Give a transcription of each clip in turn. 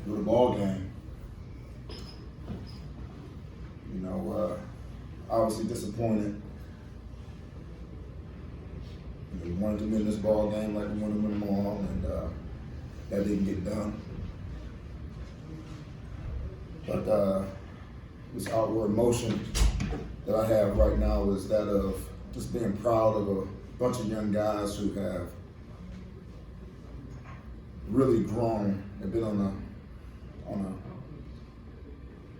With a ball game, obviously disappointed. We wanted to win this ball game like we wanted to win them all, and that didn't get done. But this outward motion that I have right now is that of just being proud of a bunch of young guys who have really grown. They've been on a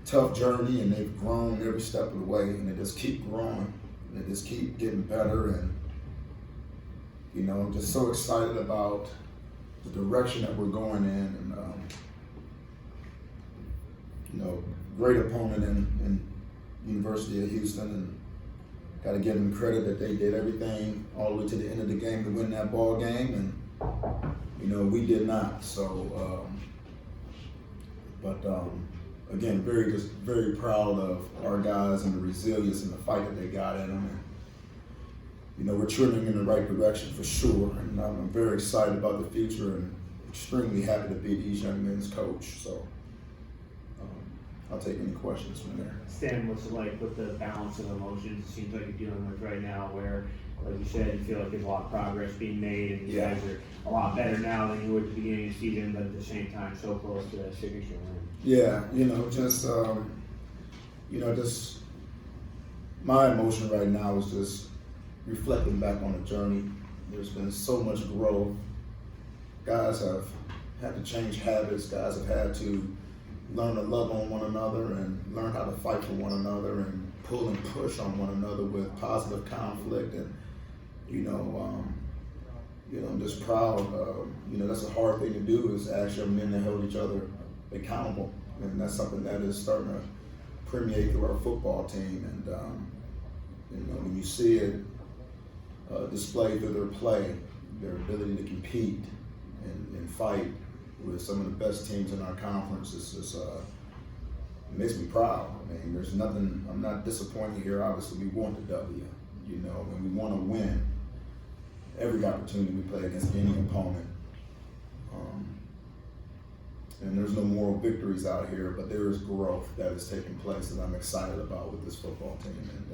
tough journey, and they've grown every step of the way, and they just keep growing. They just keep getting better, and I'm just so excited about the direction that we're going in, and great opponent in University of Houston, and got to give them credit that they did everything all the way to the end of the game to win that ball game, and we did not. So, again, very proud of our guys and the resilience and the fight that they got in them. And, we're trending in the right direction for sure, and I'm very excited about the future and extremely happy to be these young men's coach. So I'll take any questions from there. Stan, what's it like with the balance of emotions it seems like you're dealing with right now, where, like you said, you feel like there's a lot of progress being made, and you guys are a lot better now than you were at the beginning of the season, but at the same time so close to that signature win? Yeah, just my emotion right now is just reflecting back on the journey. There's been so much growth. Guys have had to change habits. Guys have had to learn to love on one another and learn how to fight for one another and pull and push on one another with positive conflict. And, I'm just proud. That's a hard thing to do, is ask young men to hold each other accountable. And that's something that is starting to permeate through our football team. And, when you see it displayed through their play, their ability to compete and fight with some of the best teams in our conference, it's just, it makes me proud. I mean, there's nothing, I'm not disappointed here. Obviously, we want the W, and we want to win every opportunity we play against any opponent. And there's no moral victories out here, but there is growth that is taking place that I'm excited about with this football team. And,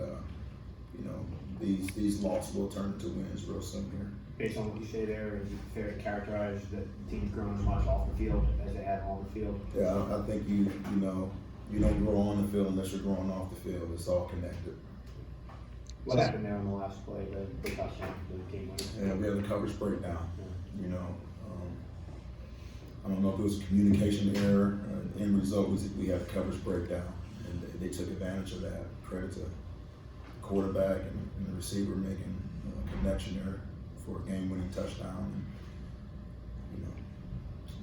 these losses will turn into wins real soon here. Based on what you say there, is it fair to characterize that the team's grown as much off the field as they have on the field? Yeah, I think you don't grow on the field unless you're growing off the field. It's all connected. What happened there on the last play, the touchdown, the game winner? Yeah, we had a coverage breakdown. I don't know if it was a communication error. End result was we had a coverage breakdown, and they took advantage of that. Credit to the quarterback and the receiver making a connection there for a game-winning touchdown. And,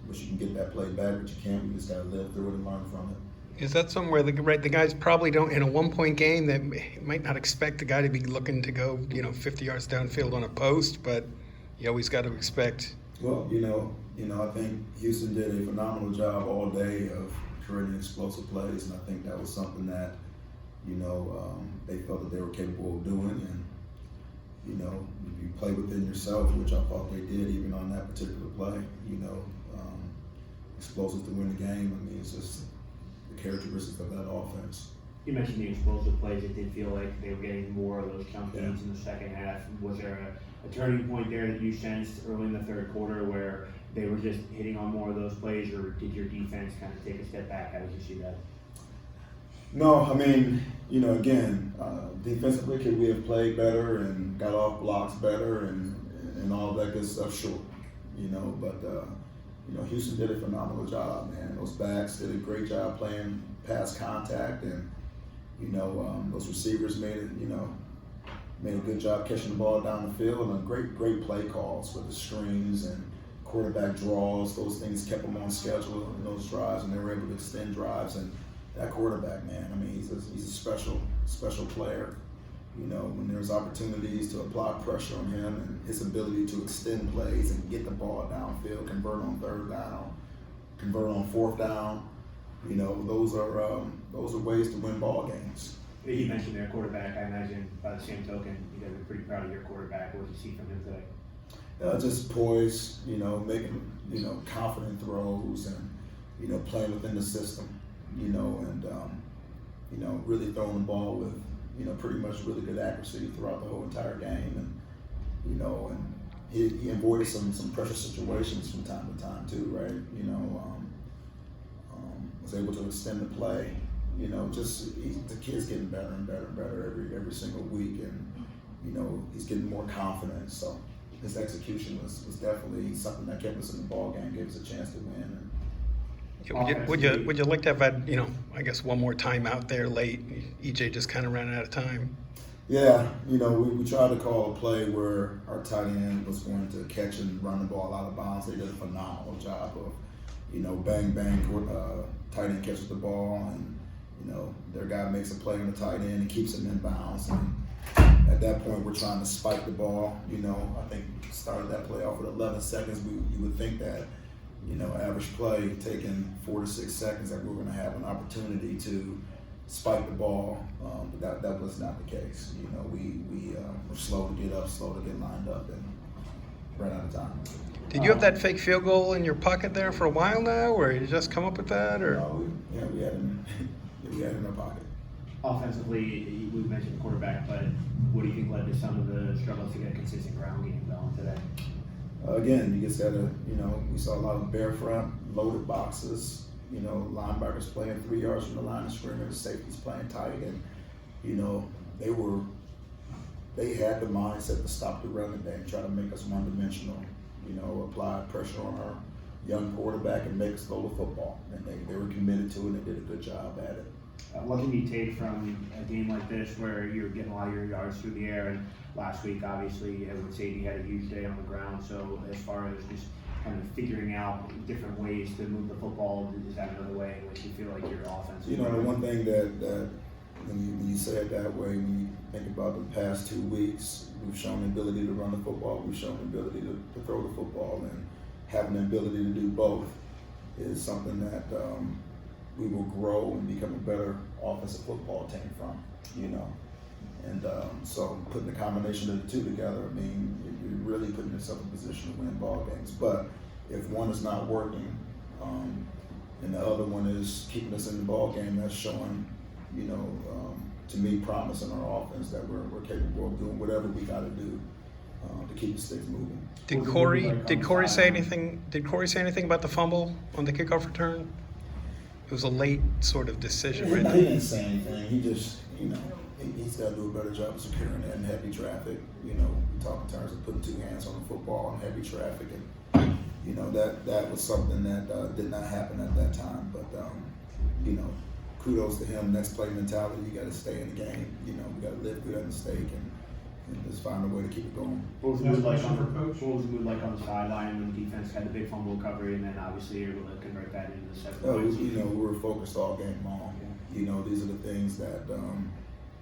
wish you can get that play back, but you can't. We just got to live through it and learn from it. Is that somewhere the guys probably don't, in a one-point game, that might not expect the guy to be looking to go, 50 yards downfield on a post, but you always got to expect. Well, I think Houston did a phenomenal job all day of creating explosive plays, and I think that was something that, they felt that they were capable of doing. And, if you play within yourself, which I thought they did even on that particular play, explosive to win the game. I mean, it's just the characteristics of that offense. You mentioned the explosive plays. It did feel like they were getting more of those chunk leads in the second half. Was there a turning point there that you sensed early in the third quarter where they were just hitting on more of those plays, or did your defense kind of take a step back? How did you see that? No, I mean, again, defensively, could we have played better and got off blocks better and all of that good stuff? Sure, but Houston did a phenomenal job, man. Those backs did a great job playing past contact, and those receivers made a good job catching the ball down the field, and great play calls with the screens and quarterback draws. Those things kept them on schedule in those drives, and they were able to extend drives. And that quarterback, man, I mean, he's a special player. When there's opportunities to apply pressure on him, and his ability to extend plays and get the ball downfield, convert on third down, convert on fourth down, those are ways to win ball games. You mentioned their quarterback. I imagine by the same token, you guys are pretty proud of your quarterback. What did you see from him today? Just poised, making, confident throws and, playing within the system, and, really throwing the ball with, pretty much really good accuracy throughout the whole entire game. And he avoided some pressure situations from time to time too, right? Was able to extend the play. The kid's getting better and better and better every single week, and he's getting more confident. So his execution was definitely something that kept us in the ball game, gave us a chance to win. Would you like to have had, I guess one more time out there late? EJ just kind of ran out of time. Yeah, we tried to call a play where our tight end was going to catch and run the ball out of bounds. They did a phenomenal job of, bang, tight end catches the ball, and, their guy makes a play on the tight end and keeps him in bounds. And at that point, we're trying to spike the ball. I think started that play off with 11 seconds. You would think that, average play taking 4 to 6 seconds, that we were going to have an opportunity to spike the ball, but that was not the case. We were slow to get up, slow to get lined up, and ran out of time. Did you have that fake field goal in your pocket there for a while now, or you just come up with that, or? No, we had it in our pocket. Offensively, we mentioned the quarterback, but what do you think led to some of the struggles to get a consistent ground game going today? Again, you just gotta, we saw a lot of bare front, loaded boxes, linebackers playing 3 yards from the line of scrimmage, safeties playing tight, and, they had the mindset to stop the run today and try to make us one-dimensional, apply pressure on our young quarterback and make us throw the football. And they were committed to it, and they did a good job at it. What can you take from a game like this where you're getting a lot of your yards through the air? And last week, obviously, Edward Sadie had a huge day on the ground. So as far as just kind of figuring out different ways to move the football, is that another way in which you feel like your offense? The one thing that when you say it that way, when you think about the past 2 weeks, we've shown the ability to run the football, we've shown the ability to throw the football, and having the ability to do both is something that we will grow and become a better offensive football team from, And so putting the combination of the two together, you're really putting yourself in a position to win ball games. But if one is not working, and the other one is keeping us in the ball game, that's showing, to me, promise in our offense that we're capable of doing whatever we got to do to keep the sticks moving. Did Corey say anything? Did Corey say anything about the fumble on the kickoff return? It was a late sort of decision, right? He didn't say anything. He just, he's got to do a better job of securing that in heavy traffic. We talk in terms of putting 2 hands on the football in heavy traffic, and that was something that did not happen at that time. But kudos to him. Next play mentality. You got to stay in the game. We got to live through that mistake and just find a way to keep it going. What was the mood like on the sideline when the defense had the big fumble recovery, and then obviously you're able to convert that into the 7 points? We were focused all game long. These are the things that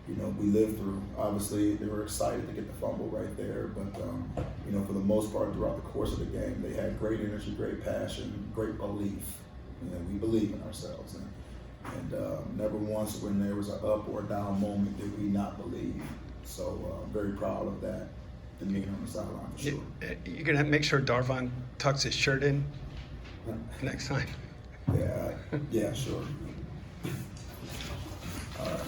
we lived through. Obviously, they were excited to get the fumble right there, but for the most part, throughout the course of the game, they had great energy, great passion, great belief. We believe in ourselves, and never once when there was an up or down moment did we not believe. So very proud of that demeanor on the sideline for sure. You're gonna have to make sure Darvon tucks his shirt in next time. Yeah, sure. All right.